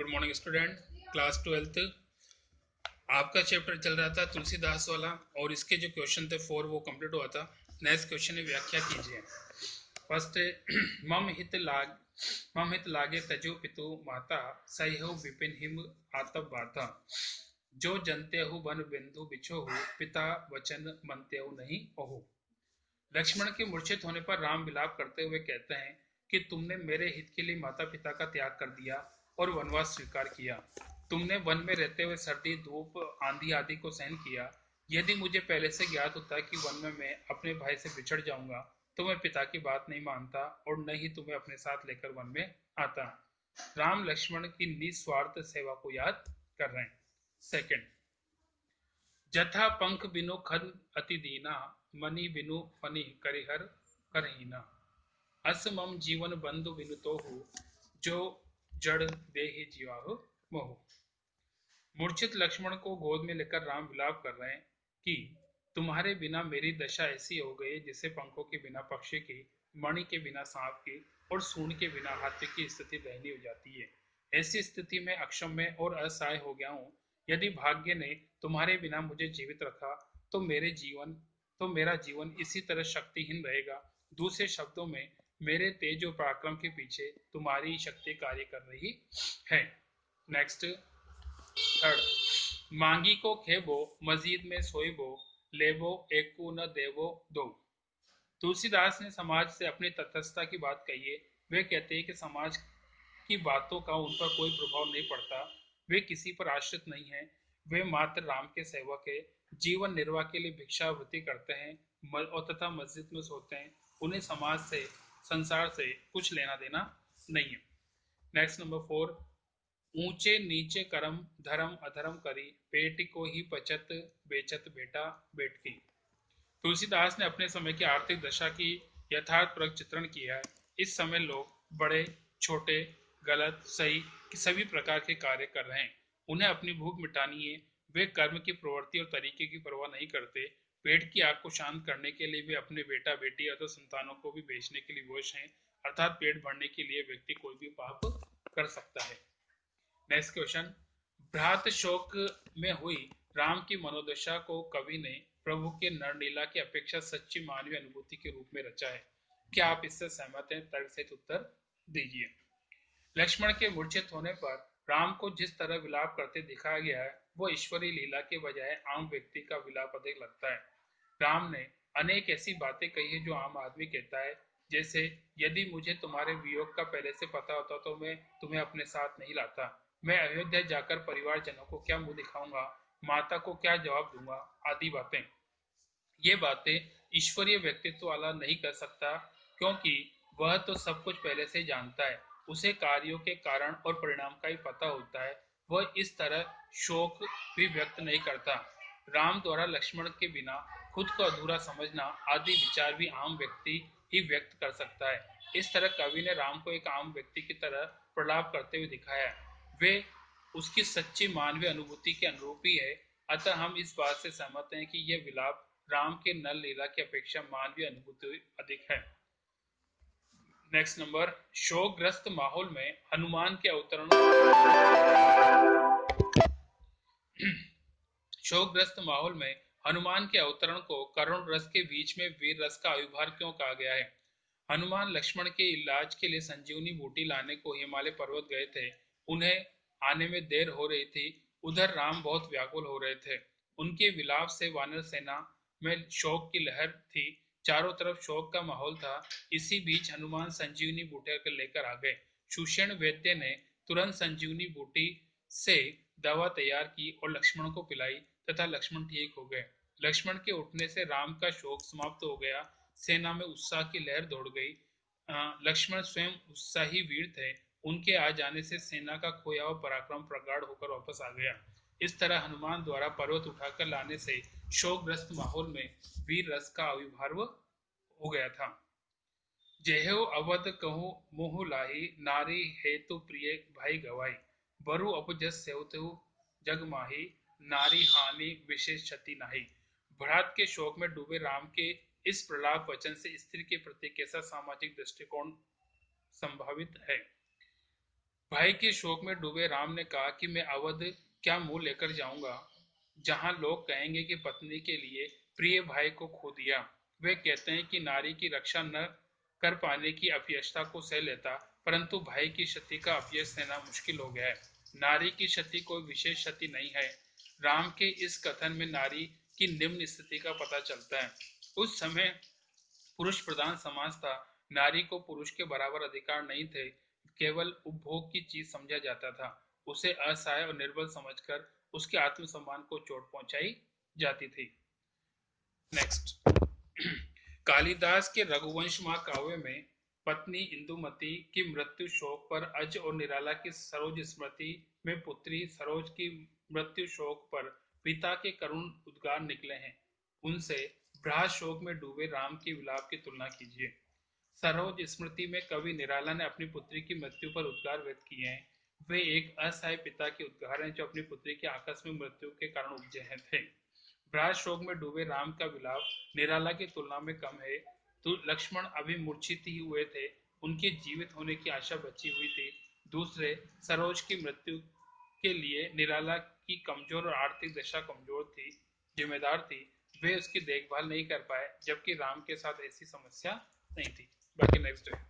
Good morning student, class 12th। आपका chapter चल रहा था तुलसीदास वाला और इसके जो क्वेश्चन थे 4 वो कंप्लीट हुआ था। नेक्स्ट क्वेश्चन है, व्याख्या कीजिए। फर्स्ट है मम हित लागे तजो पितु माता सह्यो विपिन हिम आतप बाता जो जनते हु बन बिंदु बिछो हु पिता वचन मनते हु नहीं ओहु। लक्ष्मण के मूर्छित होने पर राम विलाप करते हुए कहते हैं कि तुमने मेरे हित के लिए माता पिता का त्याग कर दिया और वनवास स्वीकार किया। तुमने वन में रहते हुए सर्दी धूप आंधी आदि को सहन किया। यदि मुझे पहले से ज्ञात होता कि वन में मैं अपने भाई से बिछड़ जाऊंगा तो मैं पिता की बात नहीं मानता और न ही तुम्हें अपने साथ लेकर वन में आता। राम लक्ष्मण की निस्वार्थ सेवा को याद कर रहे हैं। सेकंड, जथा पंख बिनु खन अति दीना मणि बिनु फनि करिहर करहीना अस मम जीवन बंधु बिनु तोहु जो जड़ देहि जीवाहु मोहु। मूर्छित लक्ष्मण को गोद में लेकर राम विलाप कर रहे हैं कि तुम्हारे बिना मेरी दशा ऐसी हो गई जैसे पंखों के बिना पक्षी की, मणि के बिना सांप की और सूंड के बिना हाथी की स्थिति दयनीय हो जाती है। ऐसी स्थिति में अक्षम में और असहाय हो गया हूँ। यदि भाग्य ने तुम्हारे बिना मुझे जीवित रखा तो मेरा जीवन इसी तरह शक्तिहीन रहेगा। दूसरे शब्दों में मेरे तेज और पराक्रम के पीछे तुम्हारी शक्ति कार्य कर रही है। नेक्स्ट, थर्ड, मांगी को खेबो मस्जिद में सोईबो लेबो एकू न देवो दो। तुलसीदास ने समाज से अपनी तटस्थता की बात कही है। वे कहते हैं कि समाज की बातों का उन पर कोई प्रभाव नहीं पड़ता। वे किसी पर आश्रित नहीं है। वे मात्र राम के सेवक है। जीवन निर्वाह के लिए भिक्षावृत्ति करते हैं और तथा मस्जिद में सोते हैं। उन्हें समाज से, संसार से कुछ लेना देना नहीं है। नेक्स्ट, नंबर 4, ऊंचे नीचे करम धर्म अधर्म करी पेट को ही बचत बेचत बेटा बेटकी। तुलसीदास ने अपने समय की आर्थिक दशा की यथार्थपूर्वक चित्रण किया है। इस समय लोग बड़े छोटे गलत सही सभी प्रकार के कार्य कर रहे हैं। उन्हें अपनी भूख मिटानी है। वे कर्म की प्रवृत्ति और तरीके की परवाह नहीं करते। पेट की आग को शांत करने के लिए वे अपने बेटा बेटी या तो संतानों को भी बेचने के लिए विवश हैं। अर्थात पेट भरने के लिए व्यक्ति कोई भी पाप कर सकता है। नेक्स्ट क्वेश्चन, भ्रात शोक में हुई राम की मनोदशा को कवि ने प्रभु के नरलीला की अपेक्षा सच्ची मानवीय अनुभूति के रूप में रचा है। क्या आप इससे सहमत हैं? तर्क सहित उत्तर दीजिए। लक्ष्मण के मूर्छित होने पर राम को जिस तरह विलाप करते दिखाया गया है वो ईश्वरीय लीला के बजाय आम व्यक्ति का विलाप अधिक लगता है। राम ने अनेक ऐसी बातें कही है जो आम आदमी कहता है, जैसे यदि मुझे तुम्हारे वियोग का पहले से पता होता तो मैं तुम्हें अपने साथ नहीं लाता। मैं अयोध्या जाकर परिवारजनों को क्या मुंह दिखाऊंगा, माता को क्या जवाब दूंगा, आदि बातें। ये बातें ईश्वरीय व्यक्तित्व वाला नहीं कर सकता, क्योंकि वह तो सब कुछ पहले से जानता है। उसे कार्यों के कारण और परिणाम का ही पता होता है। वह इस तरह शोक भी व्यक्त नहीं करता। राम द्वारा लक्ष्मण के बिना खुद को अधूरा समझना आदि विचार भी आम व्यक्ति ही व्यक्त कर सकता है। इस तरह कवि ने राम को एक आम व्यक्ति की तरह प्रलाप करते हुए दिखाया है। वे उसकी सच्ची मानवीय अनुभूति के अनुरूप ही है। अतः हम इस बात से सहमत हैं कि यह विलाप राम के नल लीला की अपेक्षा मानवीय अनुभूति अधिक है। नेक्स्ट नंबर, शोकग्रस्त माहौल में हनुमान के अवतरण शोकग्रस्त माहौल में हनुमान के अवतरण को करुण रस के बीच में वीर रस का आविर्भाव क्यों कहा गया है? हनुमान लक्ष्मण के इलाज के लिए संजीवनी बूटी लाने को हिमालय पर्वत गए थे। उन्हें आने में देर हो रही थी। उधर राम बहुत व्याकुल हो रहे थे। उनके विलाप से वानर सेना में शोक की लहर थी। चारों तरफ शोक का माहौल था। इसी बीच हनुमान संजीवनी बूटी लेकर आ गए। सुषेण वैद्य ने तुरंत संजीवनी बूटी से दवा तैयार की और लक्ष्मण को पिलाई तथा लक्ष्मण ठीक हो गए। लक्ष्मण के उठने से राम का शोक समाप्त हो गया। सेना में उत्साह की लहर दौड़ गई। लक्ष्मण स्वयं उत्साही वीर थे। उनके आ जाने से सेना का खोया हुआ पराक्रम प्रगाढ़ होकर वापस आ गया। इस तरह हनुमान द्वारा पर्वत उठाकर लाने से शोकग्रस्त माहौल में वीर रस का आविर्भाव हो गया था। जेहु अवध कहूँ मोह लाही नारी हेतु प्रिय भाई गवाई बरु अपजस सेवतु जग माही नारी हानि विशेष क्षति नाही। भ्रात के शोक में डूबे राम के इस प्रलाप वचन से स्त्री के प्रति कैसा सामाजिक दृष्टिकोण संभावित है? भाई के शोक में डूबे राम ने कहा कि मैं अवध क्या मुंह लेकर जाऊंगा, जहां लोग कहेंगे कि पत्नी के लिए प्रिय भाई को खो दिया। वे कहते हैं कि नारी की रक्षा न कर पाने की अपयशता को सह लेता, परंतु भाई की क्षति का अपयश सहना मुश्किल हो गया है। नारी की क्षति कोई विशेष क्षति नहीं है। राम के इस कथन में नारी की निम्न स्थिति का पता चलता है। उस समय पुरुष प्रधान समाज था। नारी को पुरुष के बराबर अधिकार नहीं थे, केवल उपभोग की चीज समझा जाता था। उसे असहाय और निर्बल समझकर उसके आत्मसम्मान को चोट पहुंचाई जाती थी। नेक्स्ट, कालिदास के रघुवंश महाकाव्य में पत्नी इंदुमती की मृत्यु शोक पर अज और निराला की सरोज स्मृति में पुत्री सरोज की मृत्यु शोक पर पिता के करुण उद्गार निकले हैं। उनसे भ्रात शोक में डूबे राम की विलाप की तुलना कीजिए। सरोज स्मृति में कवि निराला ने अपनी पुत्री की मृत्यु पर उद्गार व्यक्त किए हैं। वे एक असहाय पिता के उद्गार हैं जो अपनी पुत्री की आकस्मिक मृत्यु के कारण उपजे हैं थे। भ्रात शोक में डूबे राम का विलाप निराला की तुलना में कम है। तो लक्ष्मण अभी मूर्छित ही हुए थे, उनके जीवित होने की आशा बची हुई थी। दूसरे, सरोज की मृत्यु के लिए निराला की कमजोर और आर्थिक दशा कमजोर थी, जिम्मेदार थी। वे उसकी देखभाल नहीं कर पाए, जबकि राम के साथ ऐसी समस्या नहीं थी। बाकी नेक्स्ट है।